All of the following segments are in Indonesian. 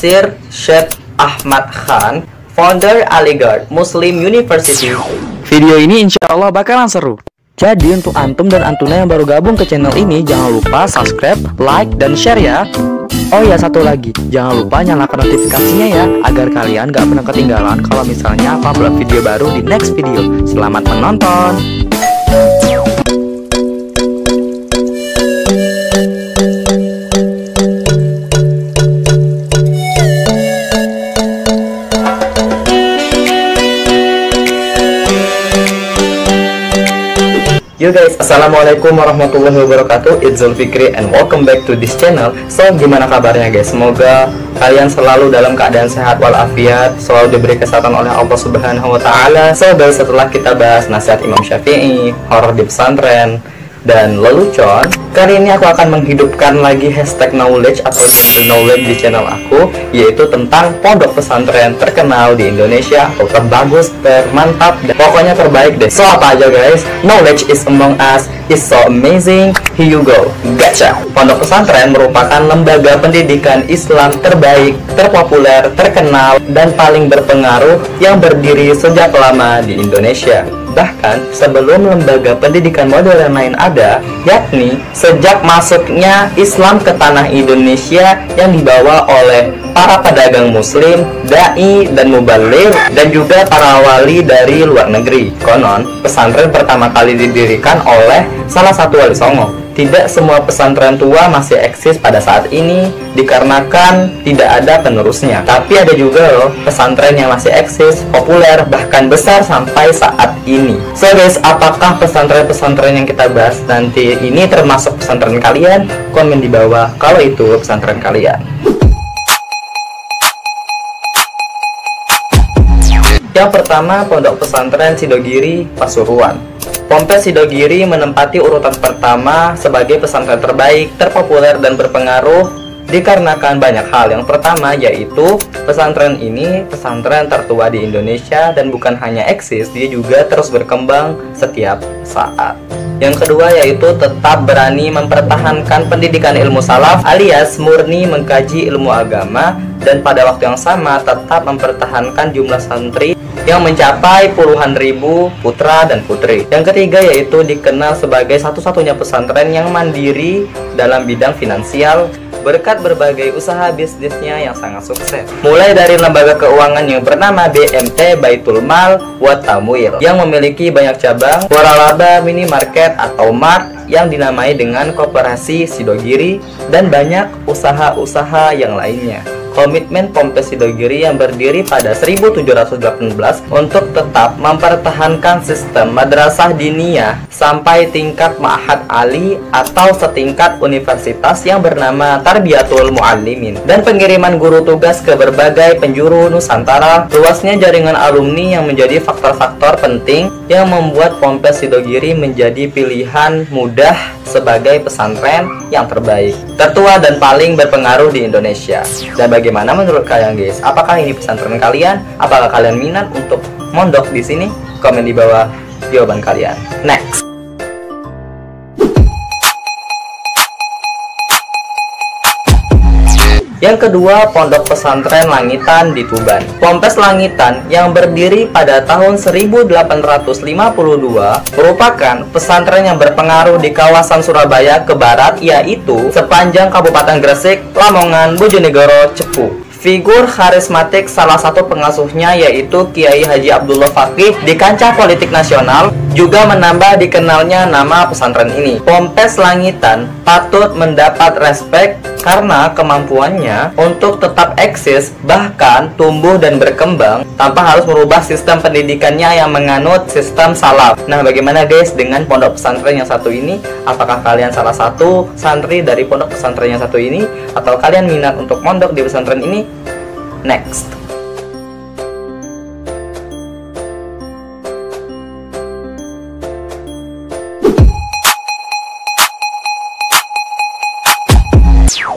Sir Syed Ahmad Khan, founder Aligarh Muslim University. Video ini insya Allah bakalan seru. Jadi untuk antum dan antuna yang baru gabung ke channel ini, jangan lupa subscribe, like, dan share ya. Oh ya, satu lagi, jangan lupa nyalakan notifikasinya ya, agar kalian gak pernah ketinggalan kalau misalnya aku upload video baru di next video. Selamat menonton. Yo guys, assalamualaikum warahmatullahi wabarakatuh. It's Zulfikri and welcome back to this channel. So, gimana kabarnya guys? Semoga kalian selalu dalam keadaan sehat walafiat, selalu diberi kesehatan oleh Allah Subhanahu wa Ta'ala. So guys, setelah kita bahas nasihat Imam Syafi'i, horor di pesantren, dan lelucon, kali ini aku akan menghidupkan lagi hashtag knowledge atau digital knowledge di channel aku, yaitu tentang pondok pesantren terkenal di Indonesia atau terbagus, termantap, dan pokoknya terbaik deh. So apa aja guys? Knowledge is among us, is so amazing. Here you go, gotcha. Pondok pesantren merupakan lembaga pendidikan Islam terbaik, terpopuler, terkenal, dan paling berpengaruh yang berdiri sejak lama di Indonesia. Bahkan sebelum lembaga pendidikan modern lain ada, yakni sejak masuknya Islam ke tanah Indonesia yang dibawa oleh para pedagang muslim, da'i dan mubaligh, dan juga para wali dari luar negeri. Konon, pesantren pertama kali didirikan oleh salah satu wali Songo. Tidak semua pesantren tua masih eksis pada saat ini dikarenakan tidak ada penerusnya. Tapi ada juga loh pesantren yang masih eksis, populer, bahkan besar sampai saat ini. So guys, apakah pesantren-pesantren yang kita bahas nanti ini termasuk pesantren kalian? Komen di bawah kalau itu pesantren kalian. Yang pertama, Pondok Pesantren Sidogiri, Pasuruan. Ponpes Sidogiri menempati urutan pertama sebagai pesantren terbaik, terpopuler, dan berpengaruh dikarenakan banyak hal. Yang pertama yaitu pesantren ini pesantren tertua di Indonesia dan bukan hanya eksis, dia juga terus berkembang setiap saat. Yang kedua yaitu tetap berani mempertahankan pendidikan ilmu salaf alias murni mengkaji ilmu agama, dan pada waktu yang sama tetap mempertahankan jumlah santri yang mencapai puluhan ribu putra dan putri. Yang ketiga yaitu dikenal sebagai satu-satunya pesantren yang mandiri dalam bidang finansial berkat berbagai usaha bisnisnya yang sangat sukses. Mulai dari lembaga keuangan yang bernama BMT Baitul Mal wa Tamwil yang memiliki banyak cabang, waralaba minimarket atau mart yang dinamai dengan Koperasi Sidogiri, dan banyak usaha-usaha yang lainnya. Komitmen Ponpes Sidogiri yang berdiri pada 1718 untuk tetap mempertahankan sistem madrasah diniyah sampai tingkat ma'had ali atau setingkat universitas yang bernama Tarbiyatul Muallimin, dan pengiriman guru tugas ke berbagai penjuru Nusantara. Luasnya jaringan alumni yang menjadi faktor-faktor penting yang membuat Ponpes Sidogiri menjadi pilihan mudah sebagai pesantren yang terbaik, tertua, dan paling berpengaruh di Indonesia. Dan bagaimana menurut kalian guys? Apakah ini pesantren kalian? Apakah kalian minat untuk mondok di sini? Komen di bawah jawaban kalian. Next. Yang kedua, Pondok Pesantren Langitan di Tuban. Ponpes Langitan yang berdiri pada tahun 1852 merupakan pesantren yang berpengaruh di kawasan Surabaya ke barat, yaitu sepanjang Kabupaten Gresik, Lamongan, Bojonegoro, Cepu. Figur karismatik salah satu pengasuhnya yaitu Kiai Haji Abdullah Faqih di kancah politik nasional juga menambah dikenalnya nama pesantren ini. Ponpes Langitan patut mendapat respek karena kemampuannya untuk tetap eksis, bahkan tumbuh dan berkembang tanpa harus merubah sistem pendidikannya yang menganut sistem salaf. Nah, bagaimana guys dengan pondok pesantren yang satu ini? Apakah kalian salah satu santri dari pondok pesantren yang satu ini? Atau kalian minat untuk mondok di pesantren ini? Next.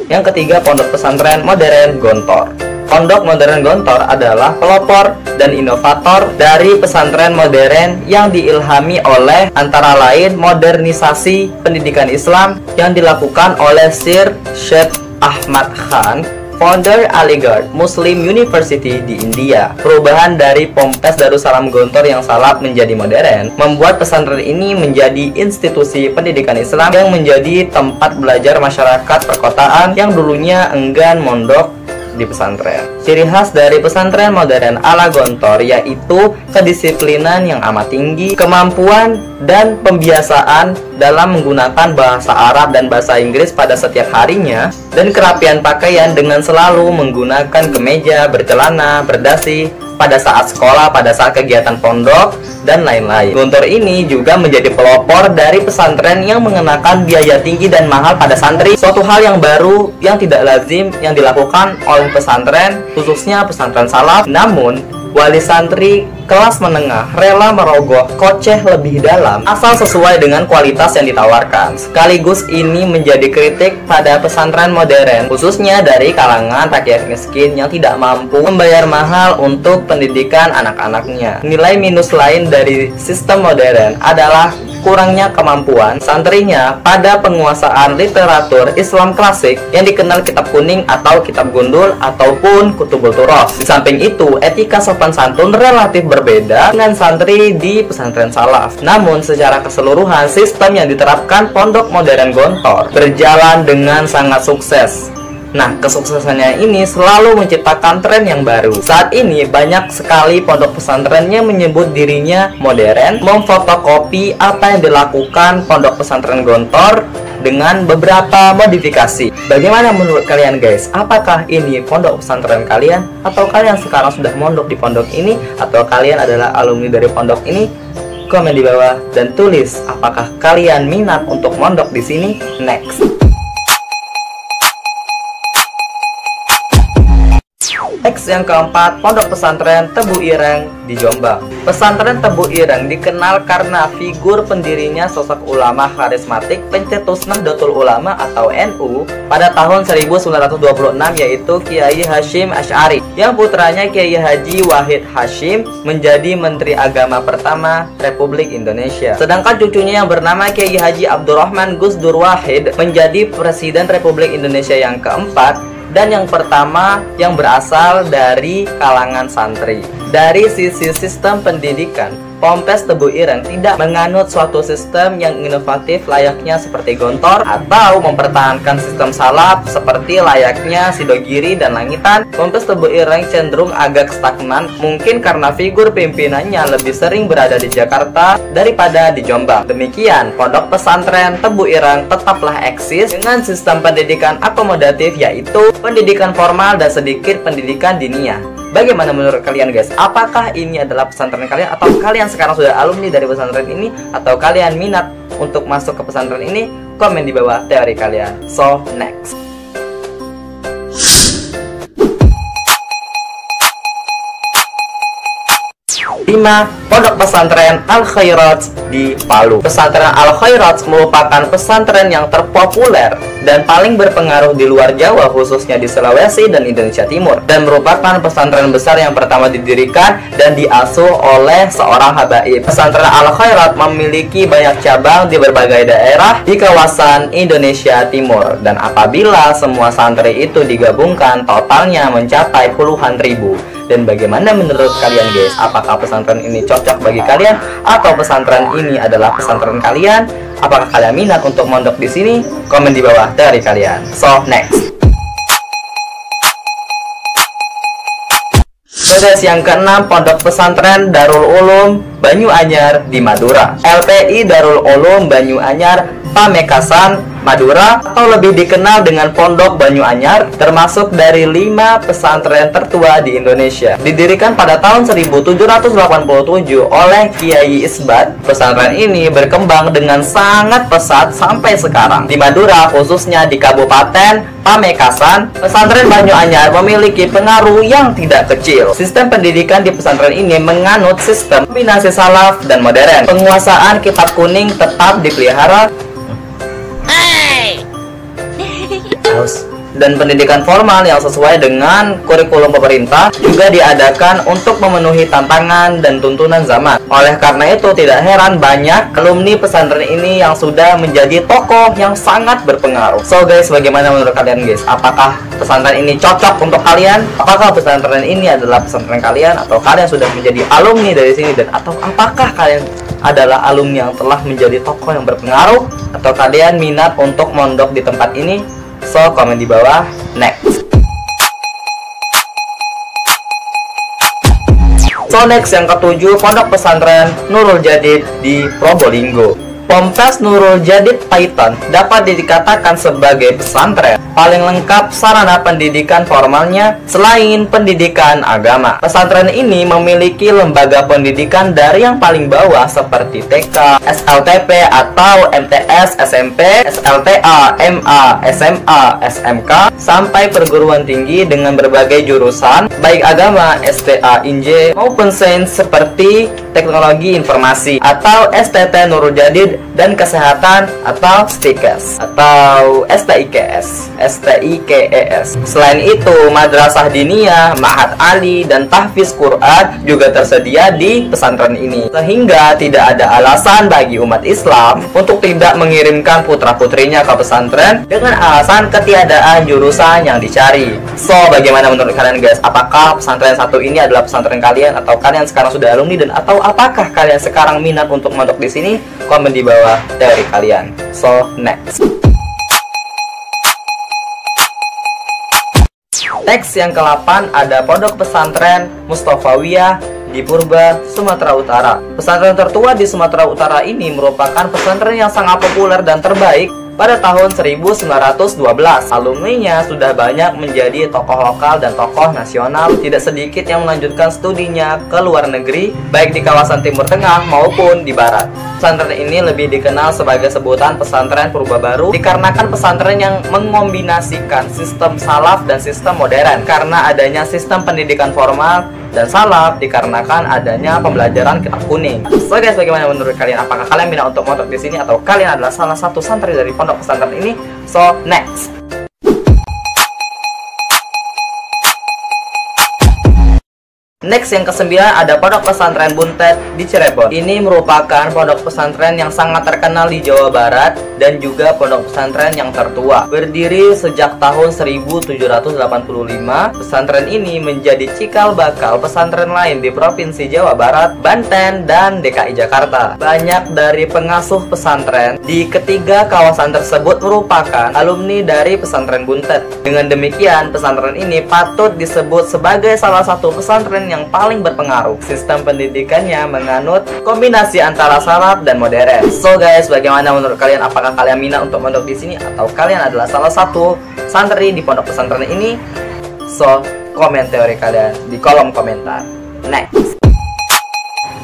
Yang ketiga, Pondok Pesantren Modern Gontor. Pondok Modern Gontor adalah pelopor dan inovator dari pesantren modern yang diilhami oleh antara lain modernisasi pendidikan Islam yang dilakukan oleh Sir Syed Ahmad Khan, founder Aligarh Muslim University di India. Perubahan dari Ponpes Darussalam Gontor yang salaf menjadi modern membuat pesantren ini menjadi institusi pendidikan Islam yang menjadi tempat belajar masyarakat perkotaan yang dulunya enggan mondok di pesantren. Ciri khas dari pesantren modern ala Gontor yaitu kedisiplinan yang amat tinggi, kemampuan dan pembiasaan dalam menggunakan bahasa Arab dan bahasa Inggris pada setiap harinya, dan kerapian pakaian dengan selalu menggunakan kemeja, bercelana, berdasi pada saat sekolah, pada saat kegiatan pondok, dan lain-lain. Gontor ini juga menjadi pelopor dari pesantren yang mengenakan biaya tinggi dan mahal pada santri, suatu hal yang baru yang tidak lazim yang dilakukan oleh pesantren, khususnya pesantren salaf. Namun, wali santri kelas menengah rela merogoh kocek lebih dalam asal sesuai dengan kualitas yang ditawarkan. Sekaligus ini menjadi kritik pada pesantren modern, khususnya dari kalangan rakyat miskin yang tidak mampu membayar mahal untuk pendidikan anak-anaknya. Nilai minus lain dari sistem modern adalah kurangnya kemampuan santrinya pada penguasaan literatur Islam klasik yang dikenal kitab kuning atau kitab gundul ataupun kutubul turoth. Di samping itu, etika sopan santun relatif berbeda dengan santri di pesantren salaf. Namun secara keseluruhan, sistem yang diterapkan pondok modern Gontor berjalan dengan sangat sukses. Nah, kesuksesannya ini selalu menciptakan tren yang baru. Saat ini banyak sekali pondok pesantren yang menyebut dirinya modern, memfotokopi apa yang dilakukan pondok pesantren Gontor dengan beberapa modifikasi. Bagaimana menurut kalian guys? Apakah ini pondok pesantren kalian? Atau kalian sekarang sudah mondok di pondok ini? Atau kalian adalah alumni dari pondok ini? Komen di bawah dan tulis apakah kalian minat untuk mondok di sini. Next. X yang keempat, pondok pesantren Tebu Ireng di Jombang. Pesantren Tebu Ireng dikenal karena figur pendirinya sosok ulama karismatik pencetus Nahdlatul Ulama atau NU pada tahun 1926, yaitu Kiai Hashim Asy'ari, yang putranya Kiai Haji Wahid Hashim menjadi Menteri Agama pertama Republik Indonesia. Sedangkan cucunya yang bernama Kiai Haji Abdurrahman Gus Dur Wahid menjadi Presiden Republik Indonesia yang keempat dan yang pertama yang berasal dari kalangan santri. Dari sisi sistem pendidikan, Ponpes Tebu Ireng tidak menganut suatu sistem yang inovatif layaknya seperti Gontor atau mempertahankan sistem salaf seperti layaknya Sidogiri dan Langitan. Ponpes Tebu Ireng cenderung agak stagnan, mungkin karena figur pimpinannya lebih sering berada di Jakarta daripada di Jombang. Demikian, pondok pesantren Tebu Ireng tetaplah eksis dengan sistem pendidikan akomodatif, yaitu pendidikan formal dan sedikit pendidikan diniyah. Bagaimana menurut kalian guys? Apakah ini adalah pesantren kalian, atau kalian sekarang sudah alumni dari pesantren ini, atau kalian minat untuk masuk ke pesantren ini? Komen di bawah teori kalian. So, next. Lima, pondok pesantren Al Khairat di Palu. Pesantren Al Khairat merupakan pesantren yang terpopuler dan paling berpengaruh di luar Jawa, khususnya di Sulawesi dan Indonesia Timur, dan merupakan pesantren besar yang pertama didirikan dan diasuh oleh seorang habaib. Pesantren Al Khairat memiliki banyak cabang di berbagai daerah di kawasan Indonesia Timur, dan apabila semua santri itu digabungkan, totalnya mencapai puluhan ribu. Dan bagaimana menurut kalian guys? Apakah pesantren ini cocok bagi kalian, atau pesantren ini adalah pesantren kalian? Apakah kalian minat untuk mondok di sini? Komen di bawah dari kalian. So, next. Guys, yang keenam, pondok pesantren Darul Ulum Banyuanyar di Madura. LPI Darul Ulum Banyuanyar Pamekasan, Madura, atau lebih dikenal dengan Pondok Banyuanyar, termasuk dari 5 pesantren tertua di Indonesia. Didirikan pada tahun 1787 oleh Kiai Isbat, pesantren ini berkembang dengan sangat pesat sampai sekarang. Di Madura, khususnya di Kabupaten Pamekasan, pesantren Banyuanyar memiliki pengaruh yang tidak kecil. Sistem pendidikan di pesantren ini menganut sistem kombinasi salaf dan modern. Penguasaan kitab kuning tetap dipelihara. dan pendidikan formal yang sesuai dengan kurikulum pemerintah juga diadakan untuk memenuhi tantangan dan tuntunan zaman. Oleh karena itu, tidak heran banyak alumni pesantren ini yang sudah menjadi tokoh yang sangat berpengaruh. So guys, bagaimana menurut kalian guys? Apakah pesantren ini cocok untuk kalian? Apakah pesantren ini adalah pesantren kalian? Atau kalian sudah menjadi alumni dari sini? Dan atau apakah kalian adalah alumni yang telah menjadi tokoh yang berpengaruh? Atau kalian minat untuk mondok di tempat ini? So, komen di bawah. Next. So, next yang ketujuh, pondok pesantren Nurul Jadid di Probolinggo. Ponpes Nurul Jadid Paiton dapat dikatakan sebagai pesantren paling lengkap sarana pendidikan formalnya selain pendidikan agama. Pesantren ini memiliki lembaga pendidikan dari yang paling bawah seperti TK, SLTP atau MTS, SMP, SLTA, MA, SMA, SMK, sampai perguruan tinggi dengan berbagai jurusan, baik agama, STA, INJ, maupun sains seperti teknologi informasi atau STT Nurul Jadid dan kesehatan atau STIKES atau STIKES. Selain itu, madrasah diniyah, ma'had ali, dan tahfiz Quran juga tersedia di pesantren ini. Sehingga tidak ada alasan bagi umat Islam untuk tidak mengirimkan putra-putrinya ke pesantren dengan alasan ketiadaan jurusan yang dicari. So, bagaimana menurut kalian guys? Apakah pesantren satu ini adalah pesantren kalian atau kalian sekarang sudah alumni, dan atau apakah kalian sekarang minat untuk mondok di sini? Komen di bawah teori kalian. So, next. Next yang ke-8 ada pondok pesantren Mustofawiyah di Purba, Sumatera Utara. Pesantren tertua di Sumatera Utara ini merupakan pesantren yang sangat populer dan terbaik pada tahun 1912. Alumninya sudah banyak menjadi tokoh lokal dan tokoh nasional. Tidak sedikit yang melanjutkan studinya ke luar negeri, baik di kawasan Timur Tengah maupun di Barat. Pesantren ini lebih dikenal sebagai sebutan pesantren purba baru dikarenakan pesantren yang mengombinasikan sistem salaf dan sistem modern. Karena adanya sistem pendidikan formal dan salaf dikarenakan adanya pembelajaran kitab kuning. So guys, bagaimana menurut kalian? Apakah kalian minat untuk mondok di sini atau kalian adalah salah satu santri dari pondok pesantren ini? So, next. Next yang ke-9 ada pondok pesantren Buntet di Cirebon. Ini merupakan pondok pesantren yang sangat terkenal di Jawa Barat dan juga pondok pesantren yang tertua. Berdiri sejak tahun 1785, pesantren ini menjadi cikal bakal pesantren lain di Provinsi Jawa Barat, Banten, dan DKI Jakarta. Banyak dari pengasuh pesantren di ketiga kawasan tersebut merupakan alumni dari pesantren Buntet. Dengan demikian, pesantren ini patut disebut sebagai salah satu pesantren yang paling berpengaruh. Sistem pendidikannya menganut kombinasi antara salaf dan modern. So guys, bagaimana menurut kalian? Apakah kalian minat untuk mondok di sini atau kalian adalah salah satu santri di pondok pesantren ini? So, komen teori kalian di kolom komentar. Next.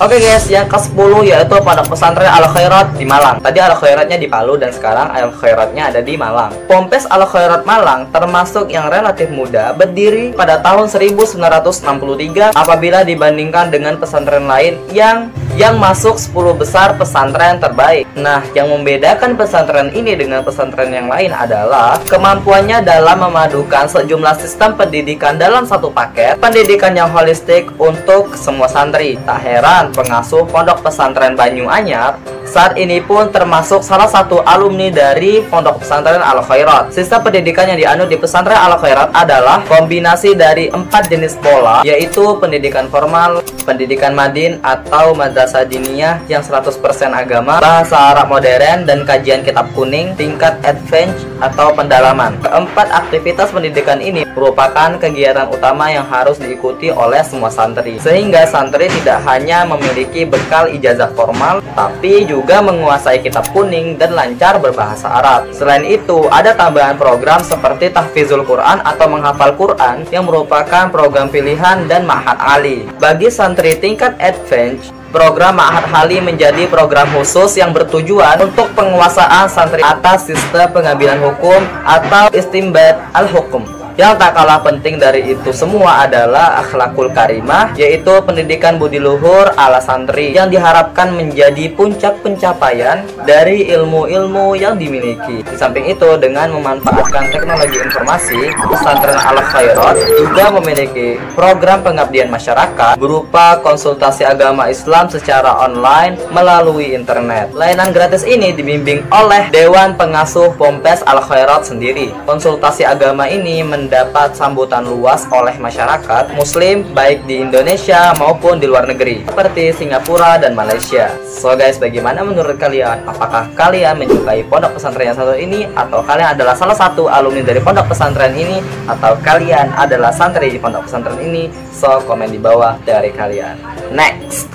Oke guys, yang ke-10 yaitu pondok pesantren Al Khairat di Malang. Tadi Al Khairatnya di Palu dan sekarang Al Khairatnya ada di Malang. Ponpes Al Khairat Malang termasuk yang relatif muda, berdiri pada tahun 1963 apabila dibandingkan dengan pesantren lain yang masuk 10 besar pesantren terbaik. Nah, yang membedakan pesantren ini dengan pesantren yang lain adalah kemampuannya dalam memadukan sejumlah sistem pendidikan dalam satu paket, pendidikan yang holistik untuk semua santri. Tak heran pengasuh pondok pesantren Banyu Anyar saat ini pun termasuk salah satu alumni dari pondok pesantren Al Khairat. Sistem pendidikan yang dianut di pesantren Al Khairat adalah kombinasi dari 4 jenis pola, yaitu pendidikan formal, pendidikan madin atau madrasah diniyah yang 100% agama, bahasa Arab modern, dan kajian kitab kuning tingkat advance atau pendalaman. Keempat aktivitas pendidikan ini merupakan kegiatan utama yang harus diikuti oleh semua santri, sehingga santri tidak hanya memiliki bekal ijazah formal, tapi juga menguasai kitab kuning dan lancar berbahasa Arab. Selain itu, ada tambahan program seperti tahfizul Quran atau menghafal Quran yang merupakan program pilihan dan ma'had ali. Bagi santri tingkat advance, program Ma'had Ali menjadi program khusus yang bertujuan untuk penguasaan santri atas sistem pengambilan hukum atau istimbat al-hukum. Yang tak kalah penting dari itu semua adalah akhlakul karimah, yaitu pendidikan budi luhur ala santri yang diharapkan menjadi puncak pencapaian dari ilmu-ilmu yang dimiliki. Di samping itu, dengan memanfaatkan teknologi informasi, pesantren Al Khairat juga memiliki program pengabdian masyarakat berupa konsultasi agama Islam secara online melalui internet. Layanan gratis ini dibimbing oleh Dewan Pengasuh Ponpes Al Khairat sendiri. Konsultasi agama ini mendapat sambutan luas oleh masyarakat muslim baik di Indonesia maupun di luar negeri seperti Singapura dan Malaysia. So guys, bagaimana menurut kalian? Apakah kalian menyukai pondok pesantren yang satu ini, atau kalian adalah salah satu alumni dari pondok pesantren ini, atau kalian adalah santri di pondok pesantren ini? So komen di bawah dari kalian. Next.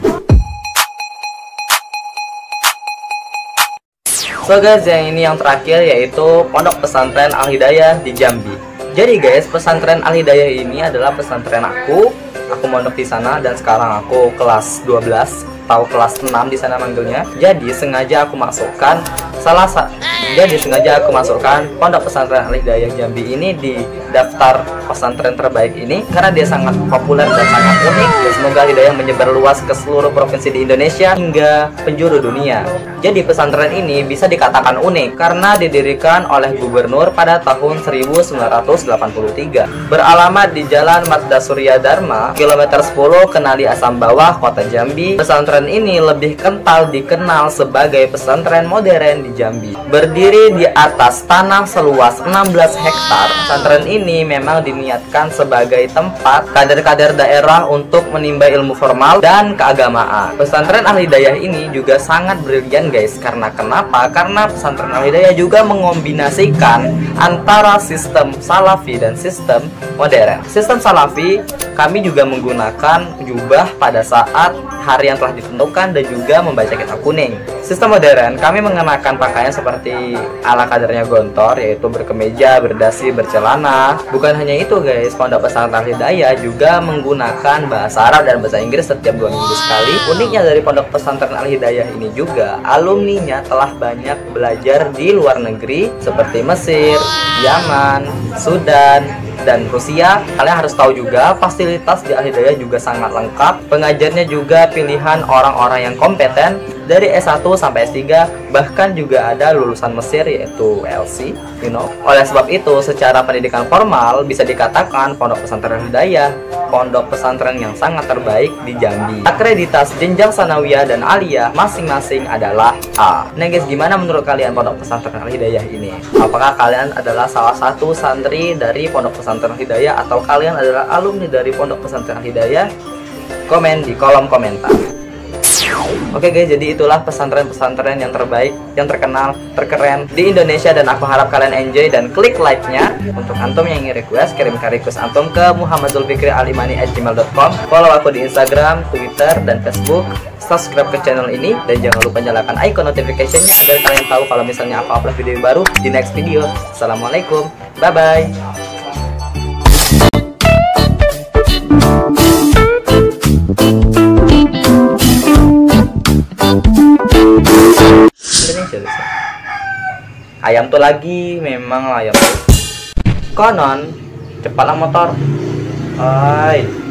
So guys, yang ini yang terakhir yaitu pondok pesantren Al Hidayah di Jambi. Jadi guys, pesantren Al Hidayah ini adalah pesantren aku mondok di sana dan sekarang aku kelas 12 atau kelas 6 di sana manggilnya. Jadi sengaja aku masukkan pondok pesantren Al Hidayah Jambi ini di daftar pesantren terbaik ini karena dia sangat populer dan sangat unik. Dan semoga Al Hidayah menyebar luas ke seluruh provinsi di Indonesia hingga penjuru dunia. Jadi pesantren ini bisa dikatakan unik karena didirikan oleh gubernur pada tahun 1983. Beralamat di Jalan Mazda Surya Dharma, kilometer 10 Kenali Asam Bawah, Kota Jambi. Pesantren ini lebih kental dikenal sebagai pesantren modern di Jambi. Berdiri di atas tanah seluas 16 hektar, pesantren ini memang diniatkan sebagai tempat kader-kader daerah untuk menimba ilmu formal dan keagamaan. Pesantren Al Hidayah ini juga sangat brilian guys. Karena kenapa? Karena pesantren Al Hidayah juga mengombinasikan antara sistem salafi dan sistem modern. Sistem salafi, kami juga menggunakan jubah pada saat hari yang telah ditentukan dan juga membaca kitab kuning. Sistem modern, kami mengenakan pakaian seperti ala kadernya gontor, yaitu berkemeja, berdasi, bercelana. Bukan hanya itu guys, pondok pesantren Al Hidayah juga menggunakan bahasa Arab dan bahasa Inggris setiap 2 minggu sekali. Uniknya dari pondok pesantren Al Hidayah ini juga, alumninya telah banyak belajar di luar negeri seperti Mesir, Yaman, Sudan, dan Rusia. Kalian harus tahu juga fasilitas di Al Hidayah juga sangat lengkap. Pengajarnya juga pilihan orang-orang yang kompeten dari S1 sampai S3, bahkan juga ada lulusan Mesir yaitu LC, Oleh sebab itu, secara pendidikan formal bisa dikatakan pondok pesantren Al Hidayah pondok pesantren yang sangat terbaik di Jambi. Akreditas jenjang sanawiyah dan aliyah masing-masing adalah A. Nah guys, gimana menurut kalian pondok pesantren Al Hidayah ini? Apakah kalian adalah salah satu santri dari pondok pesantren Al Hidayah atau kalian adalah alumni dari pondok pesantren Al Hidayah? Komen di kolom komentar. Oke guys, jadi itulah pesantren-pesantren yang terbaik, yang terkenal, terkeren di Indonesia, dan aku harap kalian enjoy dan klik like-nya. Untuk antum yang ingin request, kirimkan request antum ke muhammadzufikrialimani@gmail.com. Follow aku di Instagram, Twitter, dan Facebook. Subscribe ke channel ini dan jangan lupa nyalakan icon notification-nya agar kalian tahu kalau misalnya aku upload video baru di next video. Assalamualaikum, bye-bye. Ayam tuh lagi, memang ayam tuh. Konon cepatlah motor. Hai.